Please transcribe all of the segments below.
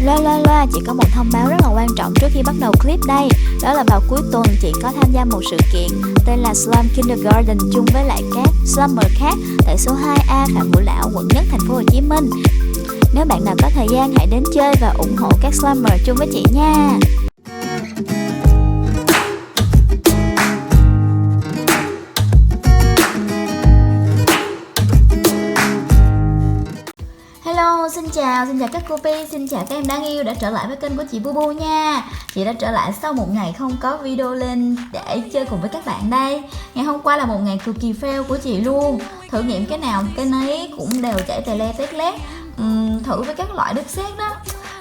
Loa, chị có một thông báo rất là quan trọng trước khi bắt đầu clip đây. Đó là vào cuối tuần chị có tham gia một sự kiện tên là Slum Kindergarten chung với lại các slummer khác tại số 2A Phạm Ngũ Lão, quận Nhất, thành phố Hồ Chí Minh. Nếu bạn nào có thời gian hãy đến chơi và ủng hộ các slummer chung với chị nha. Hello, xin chào các cô Pi, xin chào các em đáng yêu đã trở lại với kênh của chị Bubu nha. Chị đã trở lại sau một ngày không có video lên để chơi cùng với các bạn đây. Ngày hôm qua là một ngày cực kỳ fail của chị luôn. Thử nghiệm cái nào cái nấy cũng đều chảy tè le tét lét. Thử với các loại đất sét đó.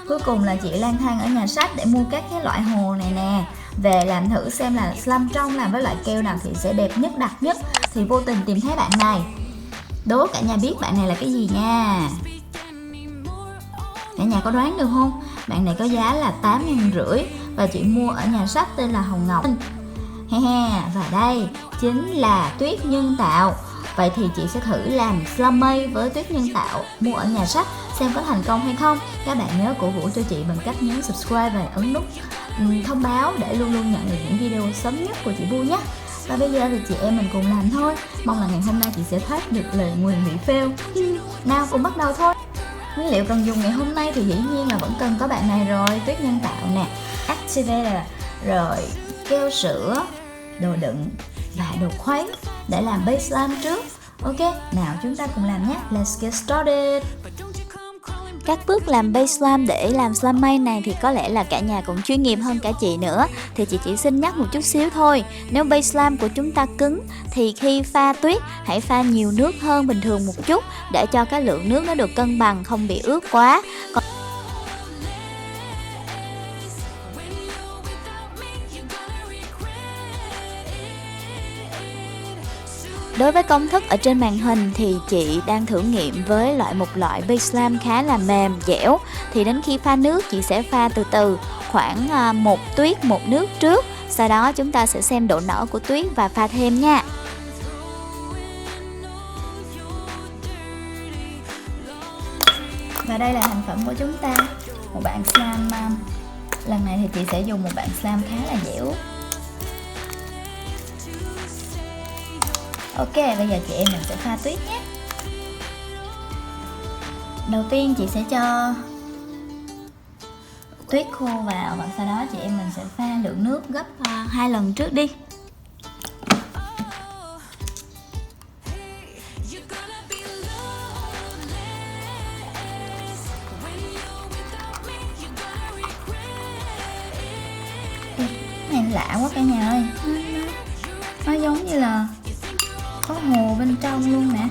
Cuối cùng là chị lang thang ở nhà sách để mua các cái loại hồ này nè, về làm thử xem là slime trong làm với loại keo nào thì sẽ đẹp nhất, đặc nhất. Thì vô tình tìm thấy bạn này. Đố cả nhà biết bạn này là cái gì nha. Cả nhà có đoán được không? Bạn này có giá là 8.500 và chị mua ở nhà sách tên là Hồng Ngọc. Và đây chính là tuyết nhân tạo. Vậy thì chị sẽ thử làm slime mây với tuyết nhân tạo mua ở nhà sách xem có thành công hay không. Các bạn nhớ cổ vũ cho chị bằng cách nhấn subscribe và ấn nút thông báo để luôn luôn nhận được những video sớm nhất của chị Bu nhé. Và bây giờ thì chị em mình cùng làm thôi. Mong là ngày hôm nay chị sẽ thoát được lời nguyền bị fail. Nào cùng bắt đầu thôi. Nguyên liệu cần dùng ngày hôm nay thì dĩ nhiên là vẫn cần có bạn này rồi, tuyết nhân tạo nè, activator, rồi keo sữa, đồ đựng và đồ khuấy để làm base slime trước. Ok, nào chúng ta cùng làm nhé. Let's get started. Các bước làm base slime để làm slime mây này thì có lẽ là cả nhà cũng chuyên nghiệp hơn cả chị nữa. Thì chị chỉ xin nhắc một chút xíu thôi. Nếu base slime của chúng ta cứng thì khi pha tuyết hãy pha nhiều nước hơn bình thường một chút để cho cái lượng nước nó được cân bằng, không bị ướt quá. Đối với công thức ở trên màn hình thì chị đang thử nghiệm với một loại base slime khá là mềm, dẻo. Thì đến khi pha nước chị sẽ pha từ từ, khoảng 1 tuyết 1 nước trước. Sau đó chúng ta sẽ xem độ nở của tuyết và pha thêm nha. Và đây là thành phẩm của chúng ta. Một bạn slime, lần này thì chị sẽ dùng một bạn slime khá là dẻo. Ok, bây giờ chị em mình sẽ pha tuyết nhé. Đầu tiên chị sẽ cho tuyết khô vào và sau đó chị em mình sẽ pha lượng nước gấp 2 lần trước đi. Cái này lạ quá cả nhà ơi. Nó giống như là có hồ bên trong luôn nè.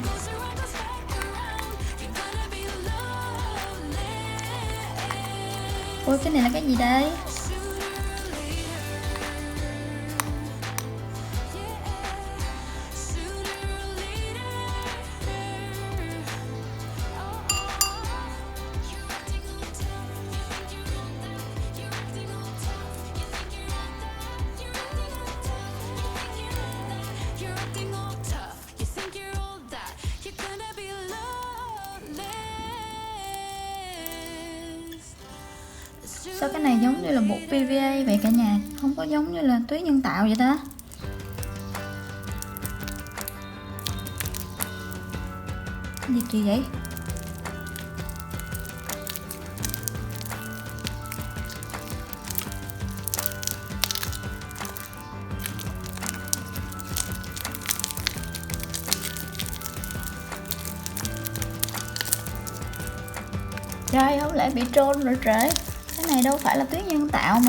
Ôi cái này là cái gì đây? Sao cái này giống như là bột PVA vậy cả nhà? Không có giống như là tuyết nhân tạo vậy ta? Gì kỳ vậy? Trời, không lẽ bị trôn rồi trời. Cái này đâu phải là tuyết nhân tạo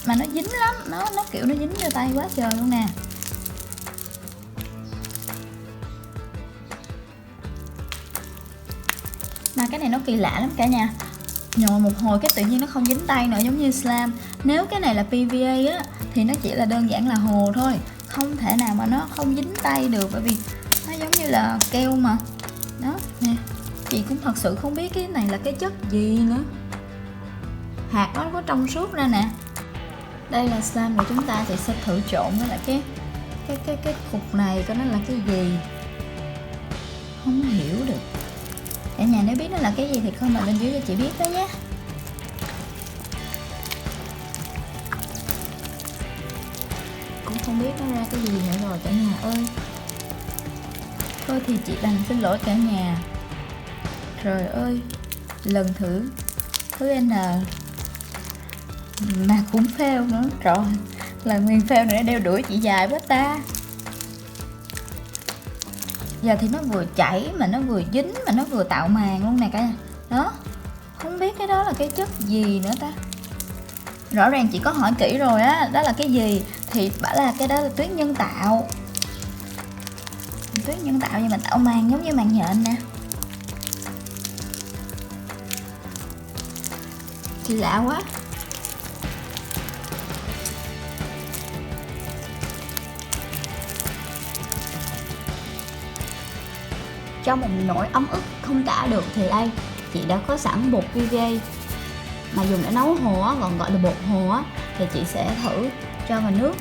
mà nó dính lắm, nó kiểu nó dính vô tay quá trời luôn nè. Mà cái này nó kỳ lạ lắm cả nhà. Nhồi một hồi cái tự nhiên nó không dính tay nữa, giống như slime. Nếu cái này là PVA á thì nó chỉ là đơn giản là hồ thôi, không thể nào mà nó không dính tay được, bởi vì nó giống như là keo mà. Đó nè, chị cũng thật sự không biết cái này là cái chất gì nữa. Hạt nó có trong suốt ra nè. Đây là slime của chúng ta, thì sẽ thử trộn với lại cái cục này coi nó là cái gì. Không hiểu được. Cả nhà nếu biết nó là cái gì thì comment bên dưới cho chị biết đó nhé. cái gì nữa rồi cả nhà ơi. Thôi thì chị đành xin lỗi cả nhà. Trời ơi, lần thứ N mà cũng fail nữa. Trời, là nguyên fail nữa đeo đuổi chị dài quá ta. Giờ thì nó vừa chảy mà nó vừa dính mà nó vừa tạo màng luôn nè cả nhà. Đó, không biết cái đó là cái chất gì nữa ta. Rõ ràng chị có hỏi kỹ rồi á, đó là cái gì thì bảo là cái đó là tuyết nhân tạo. Tuyết nhân tạo nhưng mà tạo màng giống như màng nhện nè. Kỳ lạ quá. Trong một nỗi ấm ức không tả được thì đây, chị đã có sẵn bột PVA mà dùng để nấu hồ á, còn gọi là bột hồ á, thì chị sẽ thử cho vào nước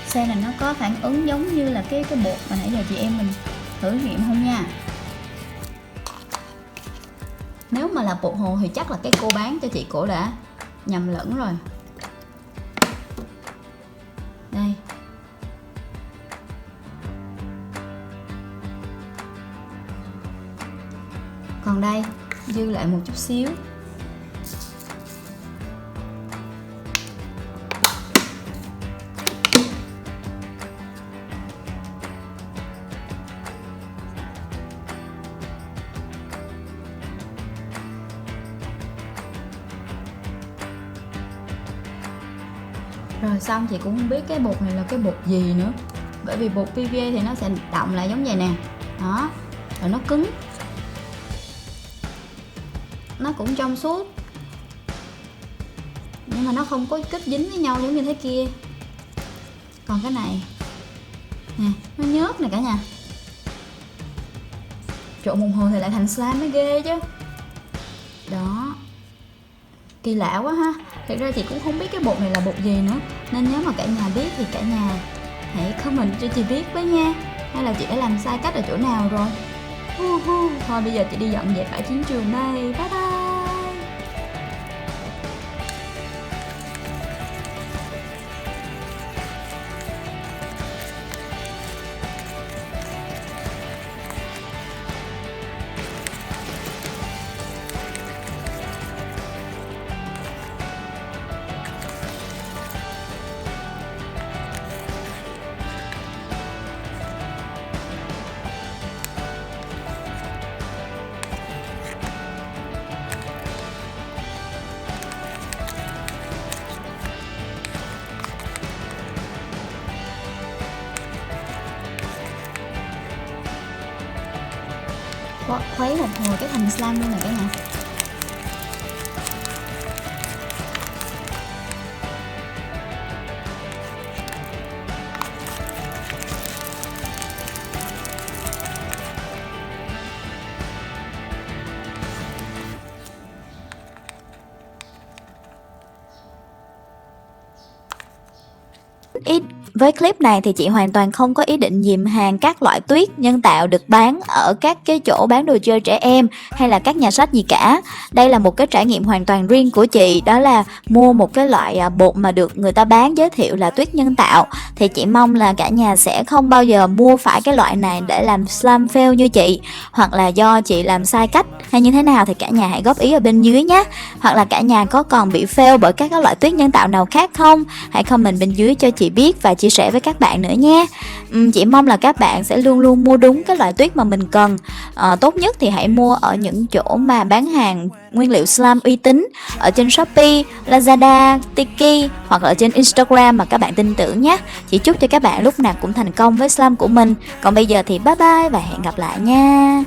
xem là nó có phản ứng giống như là cái bột mà nãy giờ chị em mình thử nghiệm không nha. Nếu mà là bột hồ thì chắc là cái cô bán cho chị cổ đã nhầm lẫn rồi. Đây. Còn đây, dư lại một chút xíu. Rồi xong chị cũng không biết cái bột này là cái bột gì nữa. Bởi vì bột PVA thì nó sẽ động lại giống vậy nè. Đó, rồi nó cứng. Nó cũng trong suốt. Nhưng mà nó không có kết dính với nhau giống như thế kia. Còn cái này nè, nó nhớt nè cả nhà. Trộn một hồi thì lại thành slime mới ghê chứ. Đó, kỳ lạ quá ha. Thật ra chị cũng không biết cái bột này là bột gì nữa, nên nếu mà cả nhà biết thì cả nhà hãy comment cho chị biết với nha. Hay là chị đã làm sai cách ở chỗ nào rồi. Thôi bây giờ chị đi dọn dẹp bãi chiến trường đây. Bye bye. Khuấy một hồi cái thành slime luôn này cả nhà. Với clip này thì chị hoàn toàn không có ý định dìm hàng các loại tuyết nhân tạo được bán ở các cái chỗ bán đồ chơi trẻ em hay là các nhà sách gì cả. Đây là một cái trải nghiệm hoàn toàn riêng của chị, đó là mua một cái loại bột mà được người ta bán giới thiệu là tuyết nhân tạo. Thì chị mong là cả nhà sẽ không bao giờ mua phải cái loại này để làm slime fail như chị, hoặc là do chị làm sai cách hay như thế nào thì cả nhà hãy góp ý ở bên dưới nhé. Hoặc là cả nhà có còn bị fail bởi các loại tuyết nhân tạo nào khác không, hãy comment bên dưới cho chị biết và chia sẻ với các bạn nữa nha. Chị mong là các bạn sẽ luôn luôn mua đúng cái loại tuyết mà mình cần. Tốt nhất thì hãy mua ở những chỗ mà bán hàng nguyên liệu slime uy tín, ở trên Shopee, Lazada, Tiki hoặc ở trên Instagram mà các bạn tin tưởng nhé. Chị chúc cho các bạn lúc nào cũng thành công với slime của mình. Còn bây giờ thì bye bye và hẹn gặp lại nha.